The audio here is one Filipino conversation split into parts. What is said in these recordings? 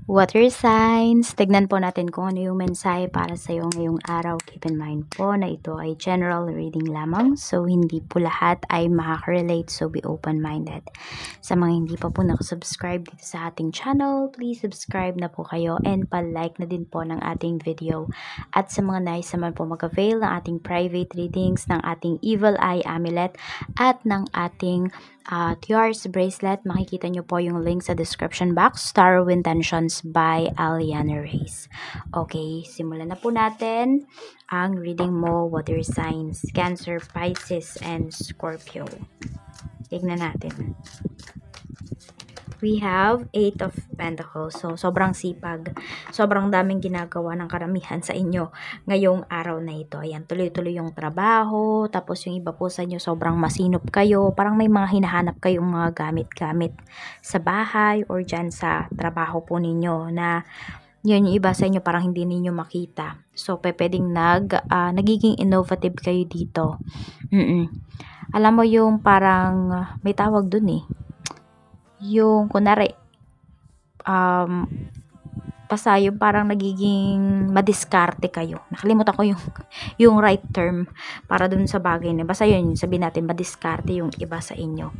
Water signs, tignan po natin kung ano yung mensahe para sa iyo ngayong araw. Keep in mind po na ito ay general reading lamang. So, hindi po lahat ay makaka-relate. So, be open-minded. Sa mga hindi pa po nakasubscribe dito sa ating channel, please subscribe na po kayo and pa-like na din po ng ating video. At sa mga nais naman po mag-avail ng ating private readings, ng ating Evil Eye Amulet at ng ating Tiars bracelet, makikita nyo po yung link sa description box. Star of Intentions by Aliana Reyes. Okay, simulan na po natin ang reading mo, water signs, Cancer, Pisces, and Scorpio. Tignan natin. We have 8 of Pentacles. So, sobrang sipag. Sobrang daming ginagawa ng karamihan sa inyo ngayong araw na ito. Ayan, tuloy-tuloy yung trabaho. Tapos yung iba po sa inyo, sobrang masinop kayo. Parang may mga hinahanap kayong mga gamit-gamit sa bahay or dyan sa trabaho po ninyo na yun, yung iba sa inyo parang hindi ninyo makita. So, pwedeng nagiging innovative kayo dito. Alam mo yung parang, may tawag dun eh. Yung kunwari basta yung parang nagiging madiskarte kayo. Nakalimutan ko yung right term para dun sa bagay na. Basta yun, sabihin natin madiskarte yung iba sa inyo.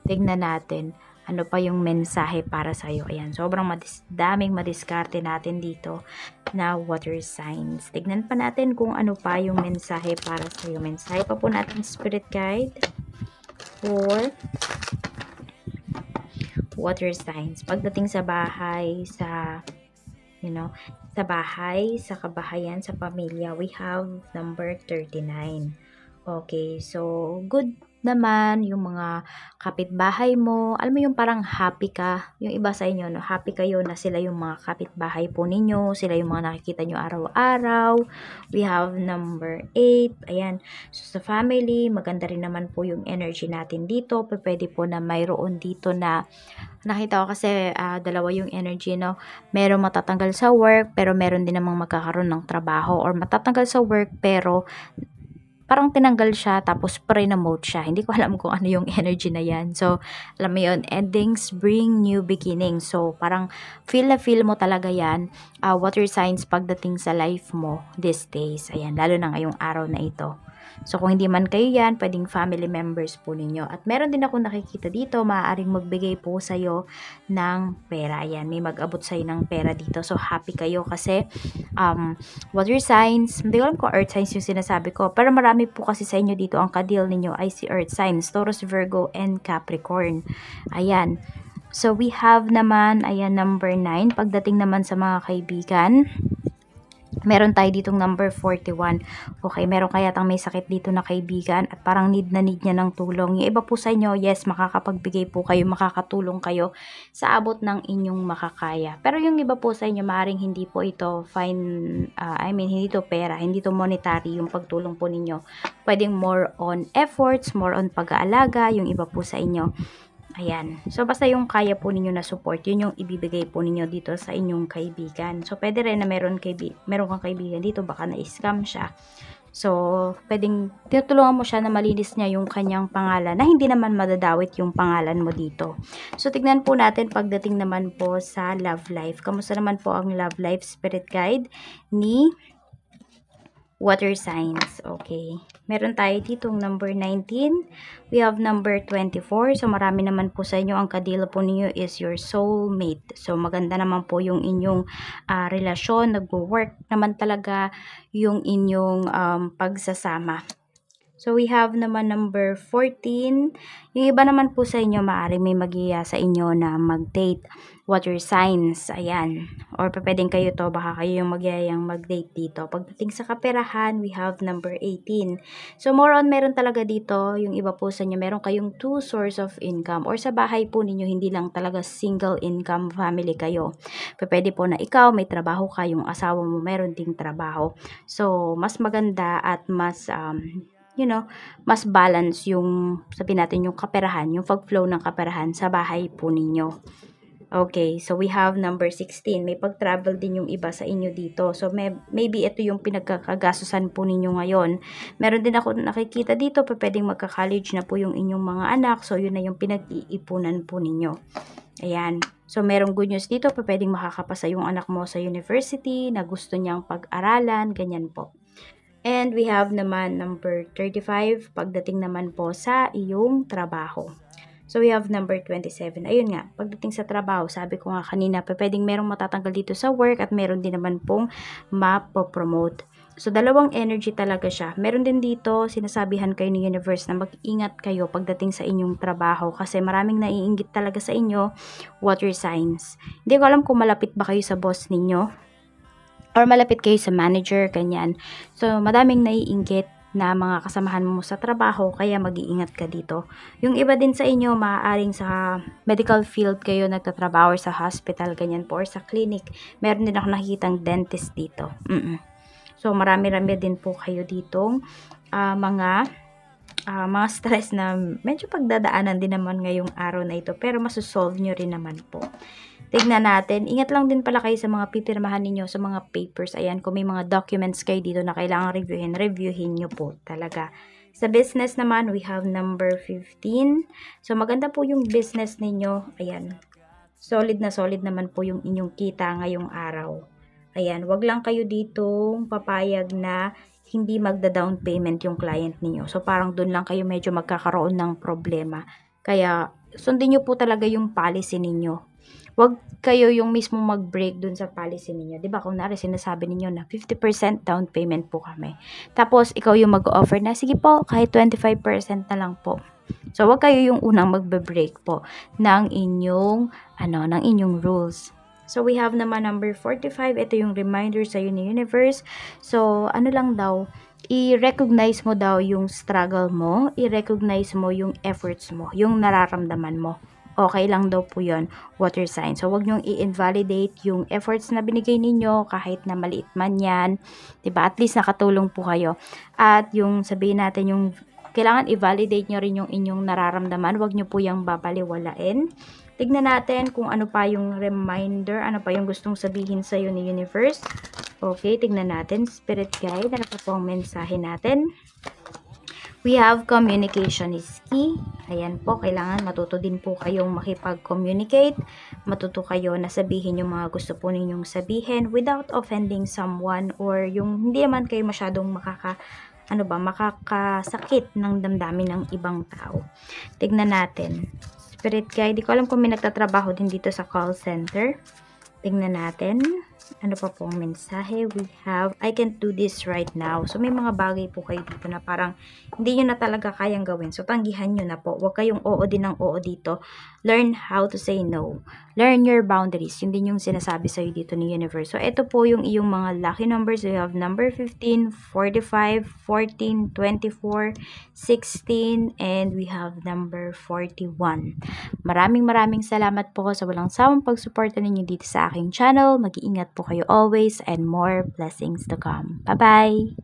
Tignan natin ano pa yung mensahe para sa iyo. Ayan, sobrang daming madiskarte natin dito na water signs. Tignan pa natin kung ano pa yung mensahe para sa iyo. Mensahe pa po natin spirit guide for water signs. Pagdating sa bahay, sa bahay, sa kabahayan, sa pamilya, we have number 39. Okay, so good naman yung mga kapitbahay mo. Alam mo yung parang happy ka, yung iba sa inyo, no? Happy kayo na sila yung mga kapitbahay po ninyo, sila yung mga nakikita nyo araw-araw. We have number 8. Ayan, so sa family, maganda rin naman po yung energy natin dito. Pwede po na mayroon dito na nakita ko kasi dalawa yung energy, no? Meron matatanggal sa work, pero meron din namang magkakaroon ng trabaho, or matatanggal sa work pero parang tinanggal siya tapos pre-promote siya. Hindi ko alam kung ano yung energy na yan. So, alam mo yun, endings bring new beginnings. So, parang feel mo talaga yan. Water signs pagdating sa life mo these days. Ayan, lalo na ngayong araw na ito. So, kung hindi man kayo yan, pwedeng family members po ninyo. At meron din ako nakikita dito, maaaring magbigay po sa'yo ng pera. Ayan, may mag-abot sa'yo ng pera dito. So, happy kayo kasi water signs, hindi ko alam kung earth signs yung sinasabi ko. Pero marami po kasi sa inyo dito, ang kadil ninyo ay si earth signs, Taurus, Virgo, and Capricorn. Ayan. So, we have naman, ayan, number 9. Pagdating naman sa mga kaibigan, meron tayo ditong number 41. Okay, meron kaya tang may sakit dito na kaibigan at parang need niya ng tulong. Yung iba po sa inyo, yes, makakapagbigay po kayo, makakatulong kayo sa abot ng inyong makakaya. Pero yung iba po sa inyo, maaaring hindi po ito hindi to pera, hindi to monetary yung pagtulong po ninyo. Pwedeng more on efforts, more on pag-aalaga, yung iba po sa inyo. Ayan. So, basta yung kaya po ninyo na support, yun yung ibibigay po ninyo dito sa inyong kaibigan. So, pwede rin na meron kang kaibigan dito, baka na-scam siya. So, pwedeng tinutulungan mo siya na malinis niya yung kanyang pangalan na hindi naman madadawit yung pangalan mo dito. So, tignan po natin pagdating naman po sa love life. Kamusta naman po ang love life spirit guide ni water signs? Okay. Meron tayo ditong number 19. We have number 24. So, marami naman po sa inyo. Ang kadila po ninyo is your soulmate. So, maganda naman po yung inyong relasyon. Nag-work naman talaga yung inyong pagsasama. So, we have naman number 14. Yung iba naman po sa inyo, maaari may mag-iya sa inyo na mag-date. Water signs, ayan. Or pwedeng kayo to, baka kayo yung mag-iyayang mag-date dito. Pagdating sa kaperahan, we have number 18. So, more on, meron talaga dito, yung iba po sa inyo, meron kayong 2 source of income. Or sa bahay po ninyo, hindi lang talaga single income family kayo. Pwede po na ikaw, may trabaho ka, yung asawa mo, meron ding trabaho. So, mas maganda at mas mas balance yung, sabihin natin, yung kaperahan, yung pag-flow ng kaperahan sa bahay po ninyo. Okay, so we have number 16. May pag-travel din yung iba sa inyo dito. So, maybe ito yung pinagkakagastusan po ninyo ngayon. Meron din ako nakikita dito, pwedeng magka-college na po yung inyong mga anak. So, yun na yung pinag-iipunan po ninyo. Ayan. So, merong good news dito, pwedeng makakapasa yung anak mo sa university na gusto niyang pag-aralan, ganyan po. And we have naman number 35, pagdating naman po sa iyong trabaho. So, we have number 27. Ayun nga, pagdating sa trabaho, sabi ko nga kanina, pwedeng merong matatanggal dito sa work at meron din naman pong mapopromote. So, dalawang energy talaga siya. Meron din dito, sinasabihan kayo ni universe na mag-ingat kayo pagdating sa inyong trabaho kasi maraming naiinggit talaga sa inyo, water signs. Hindi ko alam kung malapit ba kayo sa boss ninyo or malapit kayo sa manager, ganyan. So, madaming naiinggit na mga kasamahan mo sa trabaho, kaya mag-iingat ka dito. Yung iba din sa inyo, maaaring sa medical field kayo nagtatrabaho or sa hospital, ganyan po, or sa clinic. Meron din ako nakikitang dentist dito. So, marami-rami din po kayo ditong mga stress na medyo pagdadaanan din naman ngayong araw na ito, pero masosolve nyo rin naman po. Tignan natin. Ingat lang din pala kayo sa mga pipirmahan ninyo, sa mga papers. Ayan, kung may mga documents kayo dito na kailangan reviewin nyo po talaga. Sa business naman, we have number 15. So, maganda po yung business ninyo. Ayan. Solid na solid naman po yung inyong kita ngayong araw. Ayan, wag lang kayo ditong papayag na hindi magda-down payment yung client ninyo. So, parang dun lang kayo medyo magkakaroon ng problema. Kaya, sundin nyo po talaga yung policy ninyo. Wag kayo yung mismo mag-break dun sa policy ninyo. Diba, kung nari sinasabi ninyo na 50% down payment po kami. Tapos, ikaw yung mag-offer na, sige po, kahit 25% na lang po. So, wag kayo yung unang magbe-break po ng inyong rules. So, we have naman number 45. Ito yung reminder sa ni universe. So, lang daw, i-recognize mo daw yung struggle mo, i-recognize mo yung efforts mo, yung nararamdaman mo. Okay lang daw po yun, water sign. So, wag nyong i-invalidate yung efforts na binigay ninyo, kahit na maliit man yan. Diba? At least nakatulong po kayo. At yung sabihin natin, yung kailangan i-validate nyo rin yung inyong nararamdaman. Wag nyo po yung babaliwalain. Tignan natin kung ano pa yung reminder, ano pa yung gustong sabihin sa'yo ni universe. Okay, tignan natin. Spirit guide, ano pa po ang mensahe natin? We have communication is key. Ayan po, kailangan matuto din po kayong makipag-communicate. Matuto kayo na sabihin yung mga gusto po ninyong sabihin without offending someone or yung hindi naman kayo masyadong makakasakit ng damdamin ng ibang tao. Tignan natin. Spirit guide, di ko alam kung may nagtatrabaho din dito sa call center. Tignan natin. Ano pa pong mensahe? We have, I can't do this right now. So, may mga bagay po kayo dito na parang hindi nyo na talaga kayang gawin. So, tanggihan nyo na po. Huwag kayong oo din ng oo dito. Learn how to say no. Learn your boundaries. Yun din yung sinasabi sa'yo dito ni universe. So, ito po yung iyong mga lucky numbers. We have number 15, 45, 14, 24, 16, and we have number 41. Maraming salamat po sa walang sawang pagsuporta ninyo dito sa aking channel. Mag-iingat po kayo always and more blessings to come. Bye-bye!